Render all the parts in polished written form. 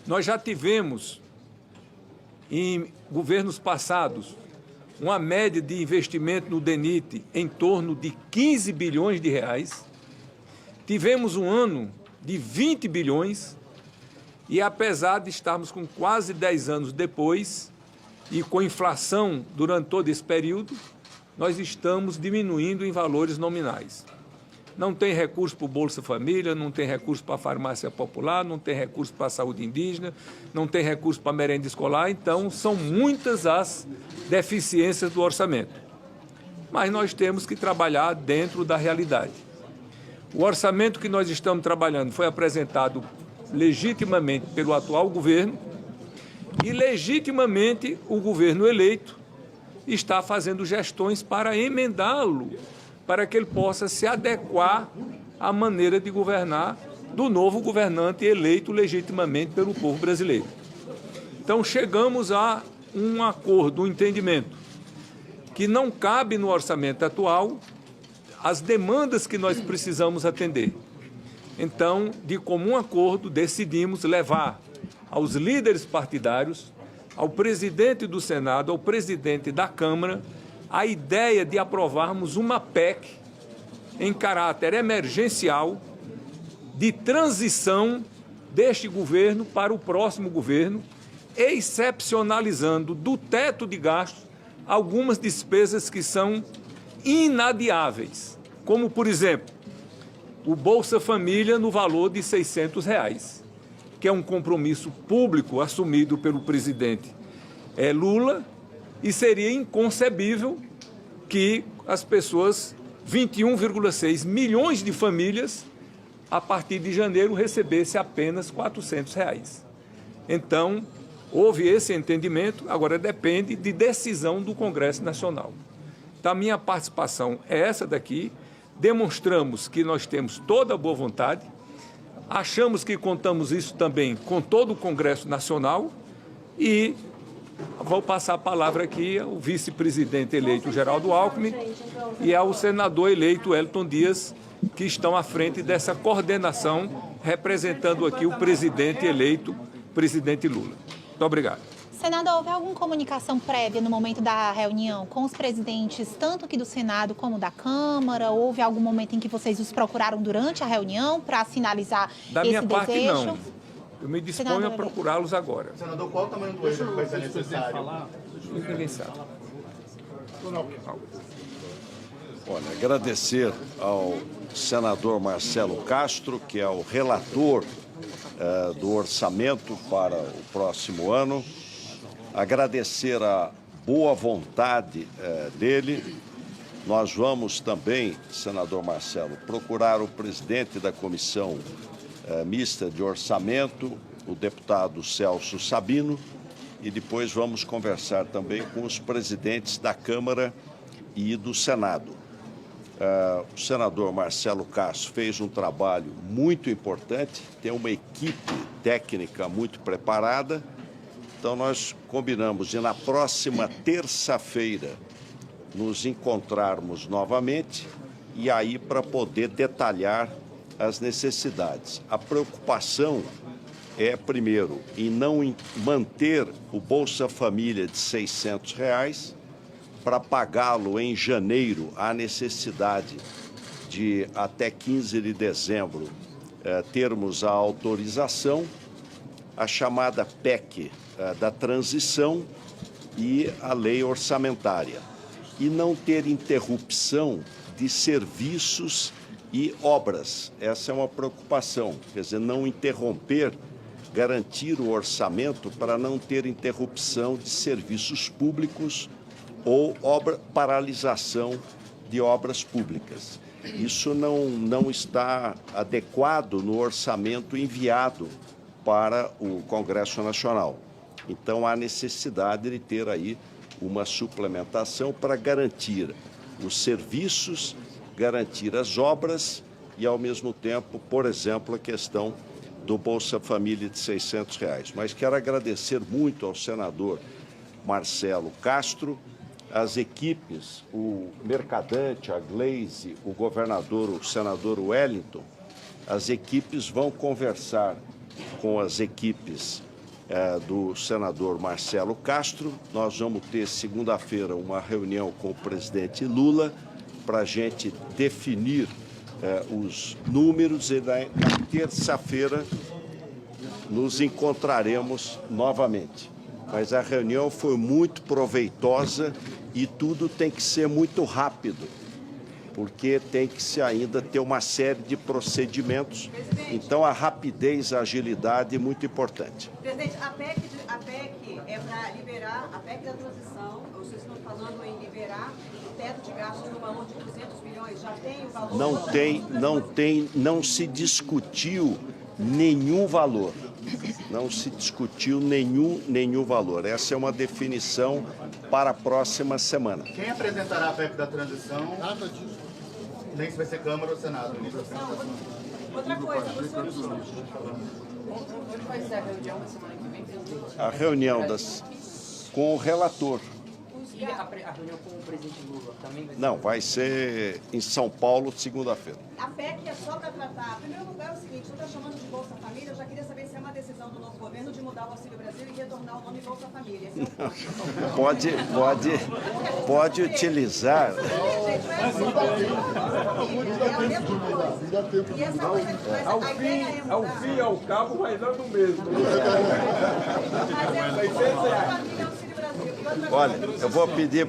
Nós já tivemos, em governos passados, uma média de investimento no DENIT em torno de 15 bilhões de reais. Tivemos um ano de 20 bilhões e, apesar de estarmos com quase 10 anos depois e com inflação durante todo esse período, nós estamos diminuindo em valores nominais. Não tem recurso para o Bolsa Família, não tem recurso para a farmácia popular, não tem recurso para a saúde indígena, não tem recurso para a merenda escolar, então são muitas as deficiências do orçamento. Mas nós temos que trabalhar dentro da realidade. O orçamento que nós estamos trabalhando foi apresentado legitimamente pelo atual governo e legitimamente o governo eleito está fazendo gestões para emendá-lo, para que ele possa se adequar à maneira de governar do novo governante eleito legitimamente pelo povo brasileiro. Então, chegamos a um acordo, um entendimento, que não cabe no orçamento atual as demandas que nós precisamos atender. Então, de comum acordo, decidimos levar aos líderes partidários, ao presidente do Senado, ao presidente da Câmara, a ideia de aprovarmos uma PEC em caráter emergencial de transição deste governo para o próximo governo, excepcionalizando do teto de gastos algumas despesas que são inadiáveis, como, por exemplo, o Bolsa Família no valor de R$600, que é um compromisso público assumido pelo presidente Lula, e seria inconcebível que as pessoas, 21,6 milhões de famílias, a partir de janeiro, recebessem apenas R$400. Então, houve esse entendimento, agora depende de decisão do Congresso Nacional. Então, a minha participação é essa daqui, demonstramos que nós temos toda a boa vontade, achamos que contamos isso também com todo o Congresso Nacional e vou passar a palavra aqui ao vice-presidente eleito Geraldo Alckmin e ao senador eleito Wellington Dias, que estão à frente dessa coordenação, representando aqui o presidente eleito, presidente Lula. Muito obrigado. Senador, houve alguma comunicação prévia no momento da reunião com os presidentes, tanto aqui do Senado como da Câmara? Houve algum momento em que vocês os procuraram durante a reunião para sinalizar esse desejo? Da minha parte, não. Eu me disponho a procurá-los agora. Senador, qual o tamanho do erro que vai ser necessário? Ninguém sabe. Olha, agradecer ao senador Marcelo Castro, que é o relator do orçamento para o próximo ano. Agradecer a boa vontade dele. Nós vamos também, senador Marcelo, procurar o presidente da Comissão Mista de Orçamento, o deputado Celso Sabino, e depois vamos conversar também com os presidentes da Câmara e do Senado. O senador Marcelo Castro fez um trabalho muito importante, tem uma equipe técnica muito preparada, então nós combinamos de na próxima terça-feira nos encontrarmos novamente e aí para poder detalhar as necessidades. A preocupação é, primeiro, em não manter o Bolsa Família de R$600 para pagá-lo em janeiro. Há necessidade de, até 15 de dezembro, termos a autorização, a chamada PEC da transição e a lei orçamentária. E não ter interrupção de serviços e obras. Essa é uma preocupação, quer dizer, não interromper, garantir o orçamento para não ter interrupção de serviços públicos ou paralisação de obras públicas. Isso não está adequado no orçamento enviado para o Congresso Nacional. Então, há necessidade de ter aí uma suplementação para garantir os serviços, garantir as obras e, ao mesmo tempo, por exemplo, a questão do Bolsa Família de R$600. Mas quero agradecer muito ao senador Marcelo Castro, as equipes, o Mercadante, a Gleise, o governador, o senador Wellington. As equipes vão conversar com as equipes do senador Marcelo Castro. Nós vamos ter segunda-feira uma reunião com o presidente Lula para a gente definir os números e na terça-feira nos encontraremos novamente. Mas a reunião foi muito proveitosa e tudo tem que ser muito rápido, porque tem que se ainda ter uma série de procedimentos. Então, a rapidez, a agilidade é muito importante. Presidente, a PEC é para liberar, a PEC da transição, vocês estão falando em liberar o teto de gastos no valor de 200 bilhões, já tem o valor? Não se discutiu nenhum valor. Não se discutiu nenhum valor. Essa é uma definição para a próxima semana. Quem apresentará a PEC da transição? Nada disso. Nem se vai ser Câmara ou Senado. Outra coisa, onde vai ser a reunião da semana que vem, presidente? A reunião com o relator. E a reunião com o presidente Lula também vai ser? Não, vai ser em São Paulo, segunda-feira. a PEC é só para tratar. Em primeiro lugar, é o seguinte, você está chamando de Bolsa Família, eu já queria saber se é uma decisão do novo governo de mudar o Auxílio Brasil e retornar o nome Bolsa Família. Esse é o Pode utilizar. Ao fim e ao cabo vai dando o mesmo. Olha, eu vou pedir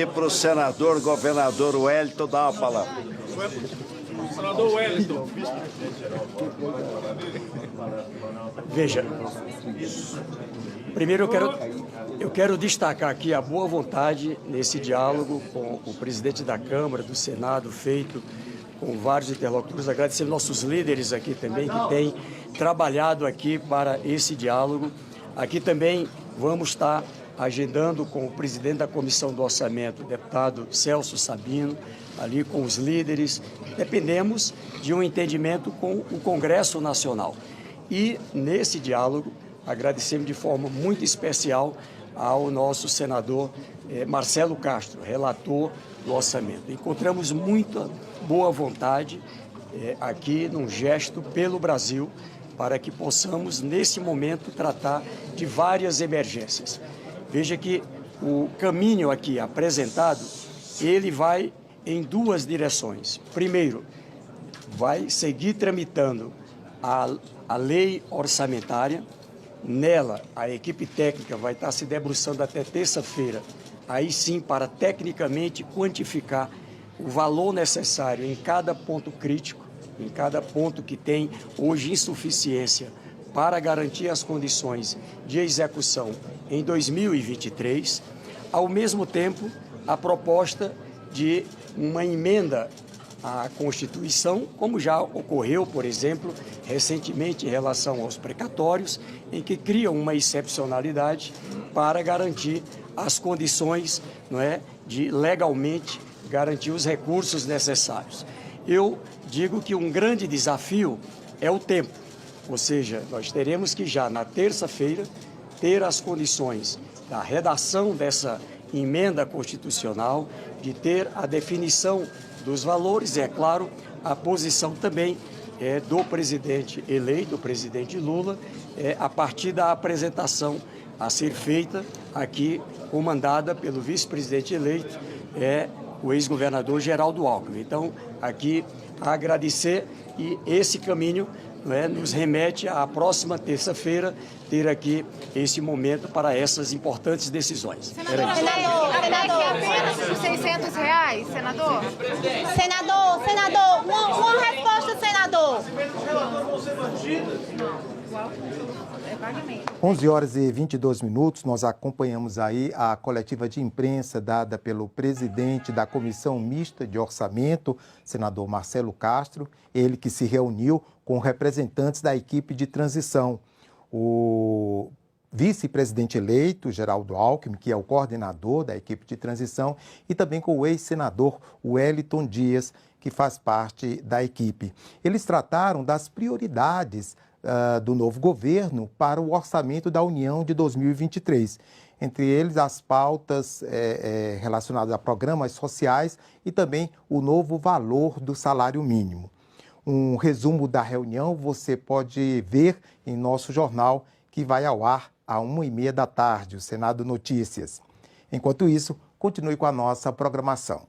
para o senador governador Wellington dar uma palavra. Senador Wellington. Veja, primeiro eu quero destacar aqui a boa vontade nesse diálogo com o presidente da Câmara, do Senado, feito com vários interlocutores. Agradecer nossos líderes aqui também, que têm trabalhado aqui para esse diálogo. Aqui também vamos estar agendando com o presidente da Comissão do Orçamento, o deputado Celso Sabino, ali com os líderes. Dependemos de um entendimento com o Congresso Nacional. E, nesse diálogo, agradecemos de forma muito especial ao nosso senador Marcelo Castro, relator do orçamento. Encontramos muita boa vontade aqui num gesto pelo Brasil para que possamos, nesse momento, tratar de várias emergências. Veja que o caminho aqui apresentado, ele vai em duas direções. Primeiro, vai seguir tramitando a lei orçamentária. Nela, a equipe técnica vai estar se debruçando até terça-feira, aí sim, para tecnicamente quantificar o valor necessário em cada ponto crítico, em cada ponto que tem hoje insuficiência para garantir as condições de execução em 2023. Ao mesmo tempo, a proposta de uma emenda à Constituição, como já ocorreu, por exemplo, recentemente em relação aos precatórios, em que cria uma excepcionalidade para garantir as condições, não é, de legalmente garantir os recursos necessários. Eu digo que um grande desafio é o tempo, ou seja, nós teremos que já na terça-feira ter as condições da redação dessa emenda constitucional, de ter a definição dos valores e, é claro, a posição também do presidente eleito, o presidente Lula, a partir da apresentação a ser feita aqui, comandada pelo vice-presidente eleito, o ex-governador Geraldo Alckmin. Então, aqui, agradecer, e esse caminho nos remete à próxima terça-feira ter aqui esse momento para essas importantes decisões. Senador, apenas por R$600, senador? Senador, uma resposta, senador. 11h22, nós acompanhamos aí a coletiva de imprensa dada pelo presidente da Comissão Mista de Orçamento, senador Marcelo Castro, ele que se reuniu com representantes da equipe de transição. O vice-presidente eleito, Geraldo Alckmin, que é o coordenador da equipe de transição, e também com o ex-senador Wellington Dias, que faz parte da equipe. Eles trataram das prioridades do novo governo para o orçamento da União de 2023. Entre eles, as pautas relacionadas a programas sociais e também o novo valor do salário mínimo. Um resumo da reunião você pode ver em nosso jornal, que vai ao ar às 1h30 da tarde, o Senado Notícias. Enquanto isso, continue com a nossa programação.